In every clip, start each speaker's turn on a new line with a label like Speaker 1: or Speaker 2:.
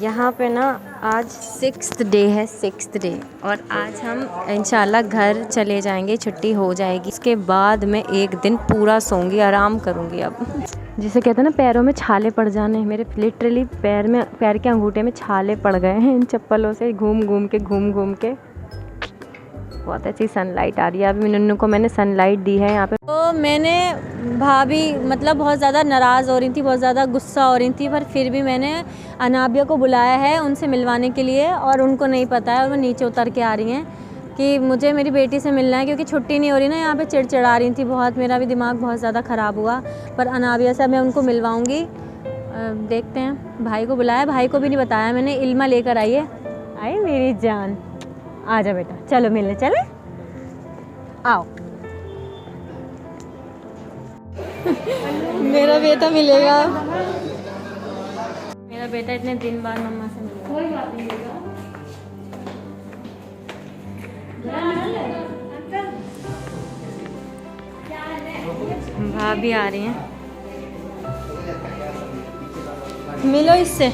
Speaker 1: यहाँ पे ना आज 6th डे है, 6th डे, और आज हम इंशाल्लाह घर चले जाएंगे, छुट्टी हो जाएगी। इसके बाद मैं एक दिन पूरा सोऊंगी, आराम करूँगी। अब जिसे कहते हैं ना पैरों में छाले पड़ जाने, मेरे लिटरली पैर के अंगूठे में छाले पड़ गए हैं इन चप्पलों से घूम घूम के। बहुत अच्छी सनलाइट आ रही है। अभी नन्नू को मैंने सनलाइट दी है यहाँ पे। तो मैंने भाभी मतलब बहुत ज़्यादा नाराज़ हो रही थी, बहुत ज़्यादा गुस्सा हो रही थी, पर फिर भी मैंने अनाबिया को बुलाया है उनसे मिलवाने के लिए, और उनको नहीं पता है और वो नीचे उतर के आ रही हैं कि मुझे मेरी बेटी से मिलना है, क्योंकि छुट्टी नहीं हो रही ना। यहाँ पे चिड़चिड़ा रही थी बहुत, मेरा भी दिमाग बहुत ज़्यादा ख़राब हुआ। पर अनाबिया से मैं उनको मिलवाऊँगी, देखते हैं। भाई को बुलाया, भाई को भी नहीं बताया मैंने। इल्मा लेकर आई है। आई मेरी जान, आ जा बेटा, चलो मिलने चले, आओ। मेरा बेटा मिलेगा, मेरा बेटा इतने दिन बाद मम्मा से मिलेगा। कोई बात नहीं बेटा, भाभी आ रही हैं, मिलो इससे।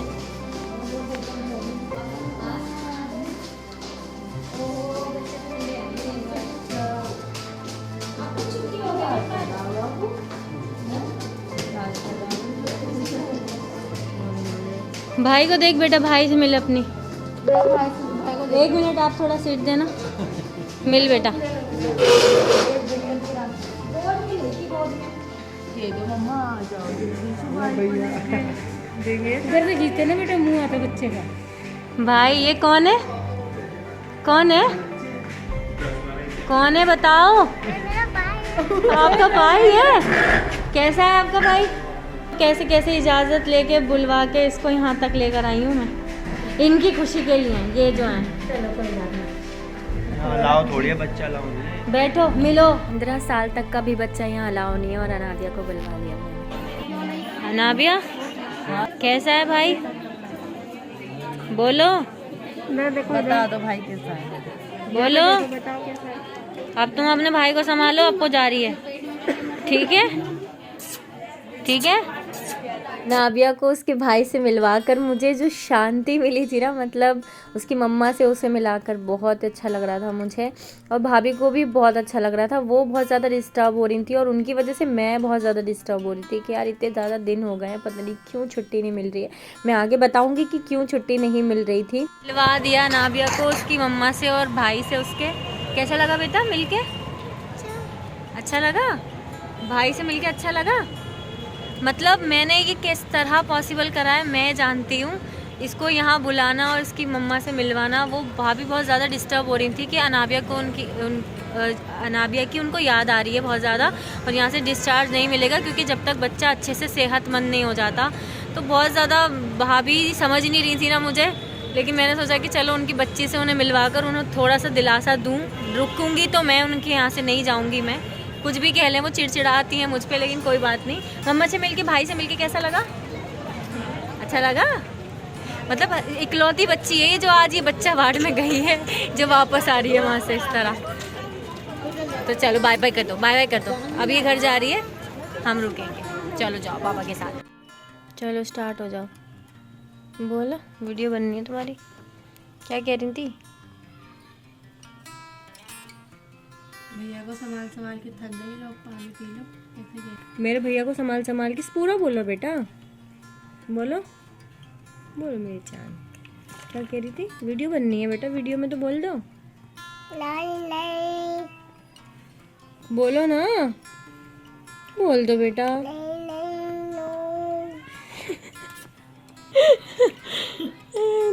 Speaker 1: भाई को देख बेटा, भाई से मिल अपनी। एक मिनट आप थोड़ा सीट देना, मिल बेटा। इधर से खींचते ना बेटा, मुंह आता बच्चे का। भाई ये कौन है, कौन है, कौन है बताओ? आपका भाई है? कैसा है आपका भाई? कैसे कैसे इजाज़त लेके बुलवा के इसको यहाँ तक लेकर आई हूँ मैं, इनकी खुशी के लिए। ये जो है, चलो कोई बात नहीं,
Speaker 2: लाओ थोड़ी बच्चा लाओ,
Speaker 1: बैठो मिलो। 15 साल तक का भी बच्चा यहाँ अलाउ नहीं है, और अनाबिया को बुलवा लिया मैंने। अनाबिया कैसा है भाई, बोलो।
Speaker 3: बता दो भाई कैसा है,
Speaker 1: बोलो।
Speaker 3: बताओ कैसा है।
Speaker 1: अब तुम अपने भाई को संभालो, आपको जा रही है, ठीक है, ठीक है। नाबिया को उसके भाई से मिलवाकर मुझे जो शांति मिली थी ना, मतलब उसकी मम्मा से उसे मिलाकर बहुत अच्छा लग रहा था मुझे, और भाभी को भी बहुत अच्छा लग रहा था। वो बहुत ज़्यादा डिस्टर्ब हो रही थी, और उनकी वजह से मैं बहुत ज़्यादा डिस्टर्ब हो रही थी कि यार इतने ज़्यादा दिन हो गए हैं, पता नहीं क्यों छुट्टी नहीं मिल रही है। मैं आगे बताऊँगी कि क्यों छुट्टी नहीं मिल रही थी। मिलवा दिया नाबिया को उसकी मम्मा से और भाई से उसके। कैसा लगा बेटा मिल के? अच्छा लगा? भाई से मिल के अच्छा लगा? मतलब मैंने ये किस तरह पॉसिबल करा है मैं जानती हूँ। इसको यहाँ बुलाना और इसकी मम्मा से मिलवाना। वो भाभी बहुत ज़्यादा डिस्टर्ब हो रही थी कि अनाबिया को अनाबिया की उनको याद आ रही है बहुत ज़्यादा, और यहाँ से डिस्चार्ज नहीं मिलेगा क्योंकि जब तक बच्चा अच्छे से सेहतमंद नहीं हो जाता। तो बहुत ज़्यादा भाभी समझ नहीं रही थी ना मुझे, लेकिन मैंने सोचा कि चलो उनकी बच्ची से उन्हें मिलवा कर उन्हें थोड़ा सा दिलासा दूँ। रुकूँगी तो मैं उनके यहाँ से नहीं जाऊँगी, मैं कुछ भी कह लें, वो चिड़चिड़ाती हैं मुझ पे, लेकिन कोई बात नहीं। मम्मा से मिलके, भाई से मिलके कैसा लगा? अच्छा लगा? मतलब इकलौती बच्ची है ये जो आज ये बच्चा वार्ड में गई है, जो वापस आ रही है वहाँ से इस तरह। तो चलो बाय बाय कर दो, बाय बाय कर दो। अब ये घर जा रही है, हम रुकेंगे। चलो जाओ पापा के साथ। चलो स्टार्ट हो जाओ, बोलो। वीडियो बननी है तुम्हारी, क्या कह रही थी?
Speaker 3: भैया को संभाल संभाल के थक गई, लोग पानी पी लो। ऐसे
Speaker 1: मेरे भैया को संभाल संभाल के पूरा बोलो बेटा, बोलो बोलो मेरी जान। क्या कह रही थी? वीडियो बननी है बेटा, वीडियो में तो बोल दो।
Speaker 3: नहीं
Speaker 1: बोलो ना, बोल दो बेटा।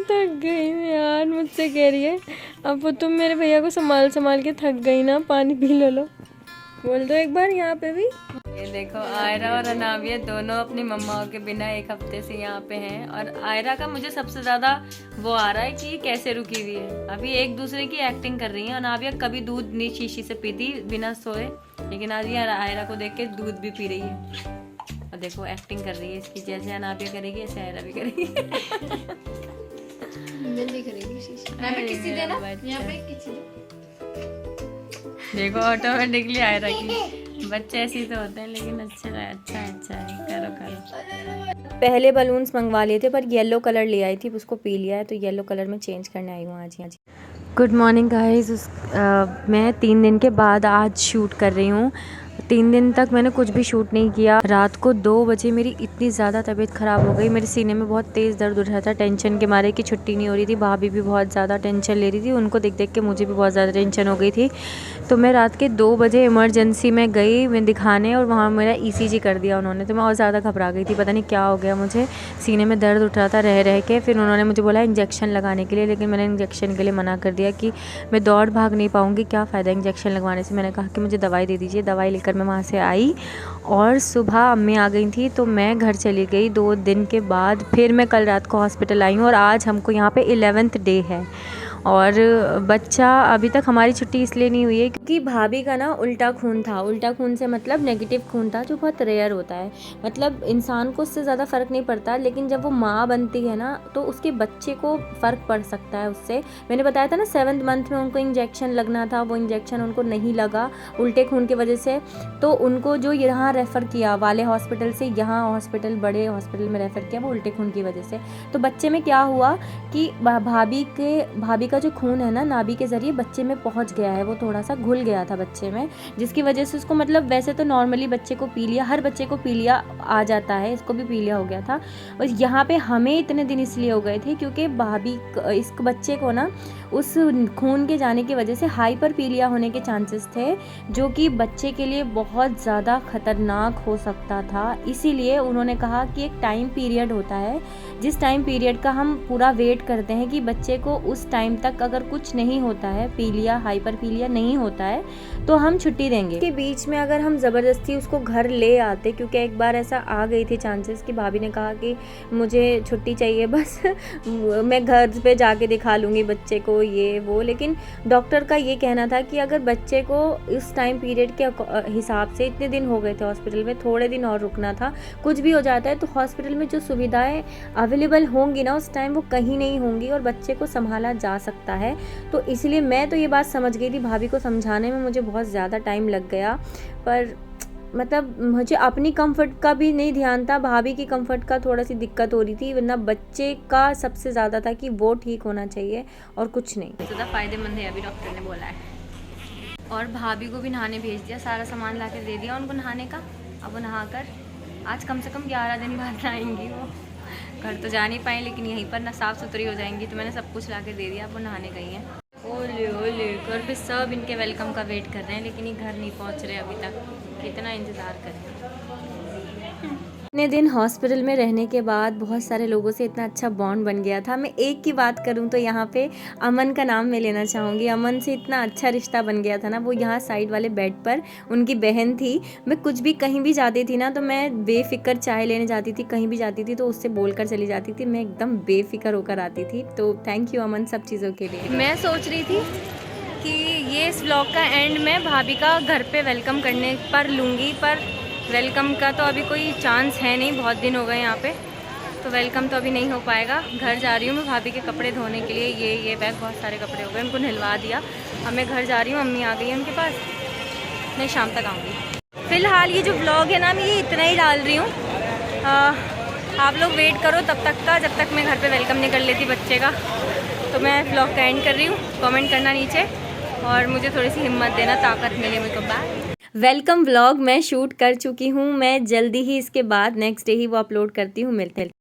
Speaker 1: थक गई मैं यार, मुझसे कह रही है अब तुम मेरे भैया को संभाल संभाल के थक गई ना, पानी पी लो। बोल दो एक बार यहाँ पे भी। ये देखो आयरा और अनाबिया दोनों अपनी मम्माओं के बिना एक हफ्ते से यहाँ पे हैं, और आयरा का मुझे सबसे ज़्यादा वो आ रहा है कि ये कैसे रुकी हुई है। अभी एक दूसरे की एक्टिंग कर रही है। अनाबिया कभी दूध नहीं शीशी से पीती बिना सोए, लेकिन आज ये आयरा को देख के दूध भी पी रही है। और देखो एक्टिंग कर रही है इसकी, जैसे अनाबिया करेगी ऐसे आयरा भी करेगी। देखो ऑटोमेटिकली आयरा की। बच्चे ऐसे ही तो होते हैं, लेकिन अच्छा है, अच्छा है, करो करो। पहले बलून्स मंगवा लिए थे पर येलो कलर ले आई थी, उसको पी लिया है तो येलो कलर में चेंज करने आई हूँ आज। Good morning guys. मैं 3 दिन के बाद आज शूट कर रही हूँ। 3 दिन तक मैंने कुछ भी शूट नहीं किया। रात को 2 बजे मेरी इतनी ज़्यादा तबीयत ख़राब हो गई, मेरे सीने में बहुत तेज़ दर्द उठ रहा था टेंशन के मारे कि छुट्टी नहीं हो रही थी। भाभी भी बहुत ज़्यादा टेंशन ले रही थी, उनको देख देख के मुझे भी बहुत ज़्यादा टेंशन हो गई थी। तो मैं रात के 2 बजे इमरजेंसी में गई मैं दिखाने, और वहाँ मेरा ECG कर दिया उन्होंने। तो मैं और ज़्यादा घबरा गई थी, पता नहीं क्या हो गया मुझे, सीने में दर्द उठ रहा था रह रह के। फिर उन्होंने मुझे बोला इंजेक्शन लगाने के लिए, लेकिन मैंने इंजेक्शन के लिए मना कर दिया कि मैं दौड़ भाग नहीं पाऊँगी, क्या फ़ायदा इंजेक्शन लगवाने से। मैंने कहा कि मुझे दवाई दे दीजिए। दवाई लेकर मैं वहाँ से आई और सुबह अम्मी आ गई थी तो मैं घर चली गई। 2 दिन के बाद फिर मैं कल रात को हॉस्पिटल आई हूँ और आज हमको यहाँ पे 11th डे है। और बच्चा अभी तक हमारी छुट्टी इसलिए नहीं हुई है क्योंकि भाभी का ना उल्टा खून था। उल्टा खून से मतलब नेगेटिव खून था, जो बहुत रेयर होता है। मतलब इंसान को उससे ज़्यादा फ़र्क नहीं पड़ता, लेकिन जब वो माँ बनती है ना तो उसके बच्चे को फ़र्क पड़ सकता है उससे। मैंने बताया था ना 7th मंथ में उनको इंजेक्शन लगना था, वो इंजेक्शन उनको नहीं लगा उल्टे खून की वजह से। तो उनको जो यहाँ रेफ़र किया वाले हॉस्पिटल से यहाँ हॉस्पिटल, बड़े हॉस्पिटल में रेफ़र किया वो उल्टे खून की वजह से। तो बच्चे में क्या हुआ कि भाभी का जो खून है ना नाभि के ज़रिए बच्चे में पहुंच गया है, वो थोड़ा सा घुल गया था बच्चे में, जिसकी वजह से उसको मतलब वैसे तो नॉर्मली बच्चे को पीलिया, हर बच्चे को पीलिया आ जाता है, इसको भी पीलिया हो गया था। और यहाँ पे हमें इतने दिन इसलिए हो गए थे क्योंकि भाभी इस बच्चे को ना उस खून के जाने की वजह से हाइपर पीलिया होने के चांसेस थे, जो कि बच्चे के लिए बहुत ज़्यादा ख़तरनाक हो सकता था। इसीलिए उन्होंने कहा कि एक टाइम पीरियड होता है, जिस टाइम पीरियड का हम पूरा वेट करते हैं कि बच्चे को उस टाइम तक अगर कुछ नहीं होता है, पीलिया हाइपर पीलिया नहीं होता है, तो हम छुट्टी देंगे। के बीच में अगर हम ज़बरदस्ती उसको घर ले आते, क्योंकि एक बार ऐसा आ गई थी चांसेस कि भाभी ने कहा कि मुझे छुट्टी चाहिए बस मैं घर पे जाके दिखा लूँगी बच्चे को ये वो, लेकिन डॉक्टर का ये कहना था कि अगर बच्चे को इस टाइम पीरियड के हिसाब से इतने दिन हो गए थे हॉस्पिटल में, थोड़े दिन और रुकना था, कुछ भी हो जाता है तो हॉस्पिटल में जो सुविधाएं अवेलेबल होंगी ना उस टाइम वो कहीं नहीं होंगी और बच्चे को संभाला जा सकता है। तो इसलिए मैं तो ये बात समझ गई थी, भाभी को समझाने में मुझे बहुत ज़्यादा टाइम लग गया, पर मतलब मुझे अपनी कंफर्ट का भी नहीं ध्यान था, भाभी की कंफर्ट का थोड़ा सी दिक्कत हो रही थी, वरना बच्चे का सबसे ज़्यादा था कि वो ठीक होना चाहिए और कुछ नहीं। ज़्यादा फ़ायदेमंद है अभी डॉक्टर ने बोला है। और भाभी को भी नहाने भेज दिया, सारा सामान ला कर दे दिया उनको नहाने का। अब वो नहा कर आज कम से कम 11 दिन बाद नहाएंगी। वो घर तो जा नहीं पाए लेकिन यहीं पर ना साफ़ सुथरी हो जाएंगी, तो मैंने सब कुछ ला के दे दिया। अब वो नहाने गई हैं। ओले ओले घर पे सब इनके वेलकम का वेट कर रहे हैं, लेकिन ये घर नहीं पहुंच रहे अभी तक। कितना इंतज़ार करें। इतने दिन हॉस्पिटल में रहने के बाद बहुत सारे लोगों से इतना अच्छा बॉन्ड बन गया था। मैं एक की बात करूं तो यहाँ पे अमन का नाम मैं लेना चाहूँगी। अमन से इतना अच्छा रिश्ता बन गया था ना, वो यहाँ साइड वाले बेड पर उनकी बहन थी। मैं कुछ भी कहीं भी जाती थी ना तो मैं बेफिक्र चाय लेने जाती थी, कहीं भी जाती थी तो उससे बोलकर चली जाती थी, मैं एकदम बेफिक्र होकर आती थी। तो थैंक यू अमन सब चीज़ों के लिए। मैं सोच रही थी कि ये इस ब्लॉग का एंड में भाभी का घर पे वेलकम करने पर लूँगी, पर वेलकम का तो अभी कोई चांस है नहीं, बहुत दिन हो गए यहाँ पे, तो वेलकम तो अभी नहीं हो पाएगा। घर जा रही हूँ मैं भाभी के कपड़े धोने के लिए। ये बैग बहुत सारे कपड़े हो गए, उनको नहलवा दिया। अब मैं घर जा रही हूँ, अम्मी आ गई है उनके पास, मैं शाम तक आऊँगी। फ़िलहाल ये जो ब्लॉग है ना मैं ये इतना ही डाल रही हूँ, आप लोग वेट करो तब तक का, जब तक मैं घर पे वेलकम नहीं कर लेती बच्चे का। तो मैं ब्लॉग का एंड कर रही हूँ। कमेंट करना नीचे और मुझे थोड़ी सी हिम्मत देना, ताकत मिले मुझको। बाय। वेलकम व्लॉग मैं शूट कर चुकी हूँ, मैं जल्दी ही इसके बाद नेक्स्ट डे ही वो अपलोड करती हूँ। मिलते हैं।